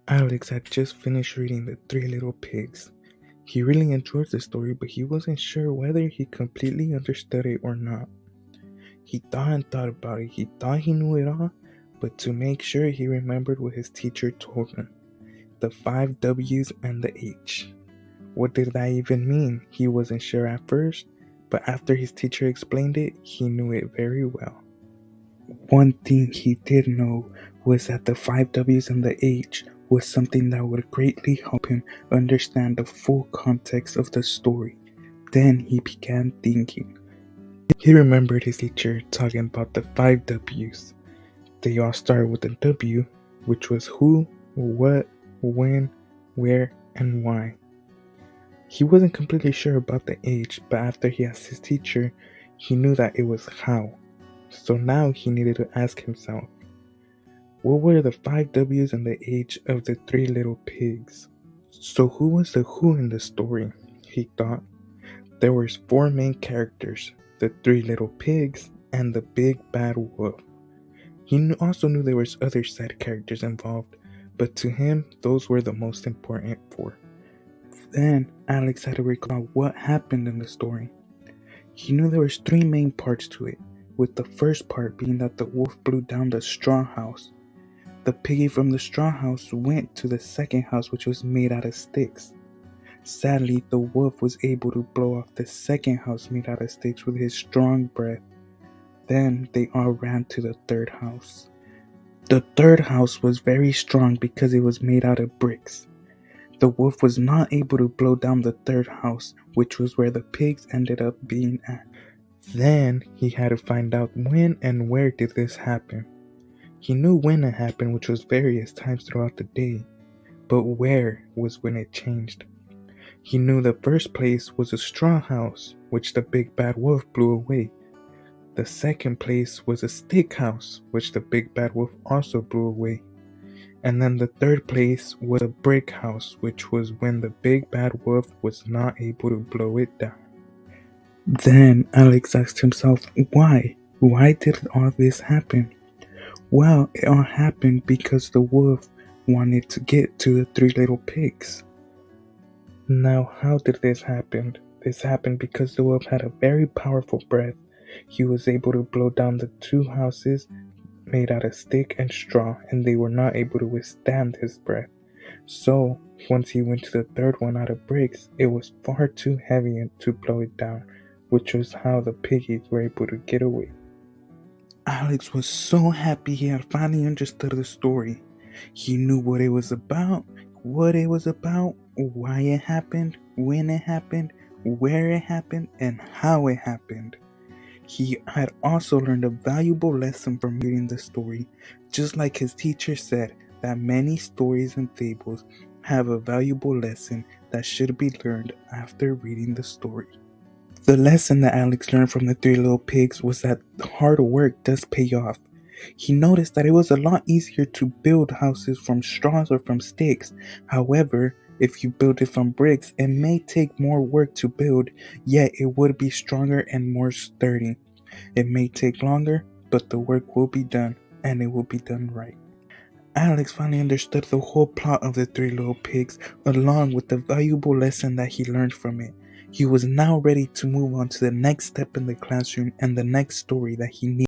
Alex had just finished reading The Three Little Pigs. He really enjoyed the story, but he wasn't sure whether he completely understood it or not. He thought and thought about it. He thought he knew it all, but to make sure he remembered what his teacher told him. The 5 W's and the H. What did that even mean? He wasn't sure at first, but after his teacher explained it, he knew it very well. One thing he did know was that the 5 W's and the H was something that would greatly help him understand the full context of the story. Then he began thinking. He remembered his teacher talking about the 5 W's. They all started with a W, which was who, what, when, where, and why. He wasn't completely sure about the H, but after he asked his teacher, he knew that it was how. So now he needed to ask himself, what were the 5 W's and the H of the 3 little pigs? So who was the who in the story? He thought. There were 4 main characters, the 3 little pigs and the big bad wolf. He also knew there was other side characters involved, but to him, those were the most important 4. Then Alex had to recall what happened in the story. He knew there was 3 main parts to it, with the first part being that the wolf blew down the straw house. The piggy from the straw house went to the second house, which was made out of sticks. Sadly, the wolf was able to blow off the second house made out of sticks with his strong breath. Then they all ran to the third house. The third house was very strong because it was made out of bricks. The wolf was not able to blow down the third house, which was where the pigs ended up being at. Then he had to find out when and where did this happen. He knew when it happened, which was various times throughout the day, but where was when it changed. He knew the first place was a straw house, which the big bad wolf blew away. The second place was a stick house, which the big bad wolf also blew away. And then the third place was a brick house, which was when the big bad wolf was not able to blow it down. Then Alex asked himself, why? Why did all this happen? Well, it all happened because the wolf wanted to get to the 3 little pigs. Now, how did this happen? This happened because the wolf had a very powerful breath. He was able to blow down the 2 houses made out of stick and straw, and they were not able to withstand his breath. So, once he went to the third one out of bricks, it was far too heavy to blow it down, which was how the piggies were able to get away. Alex was so happy he had finally understood the story. He knew what it was about, why it happened, when it happened, where it happened, and how it happened. He had also learned a valuable lesson from reading the story, just like his teacher said that many stories and fables have a valuable lesson that should be learned after reading the story. The lesson that Alex learned from the 3 little pigs was that hard work does pay off. He noticed that it was a lot easier to build houses from straws or from sticks. However, if you build it from bricks, it may take more work to build, yet it would be stronger and more sturdy. It may take longer, but the work will be done, and it will be done right. Alex finally understood the whole plot of the 3 little pigs, along with the valuable lesson that he learned from it. He was now ready to move on to the next step in the classroom and the next story that he needed.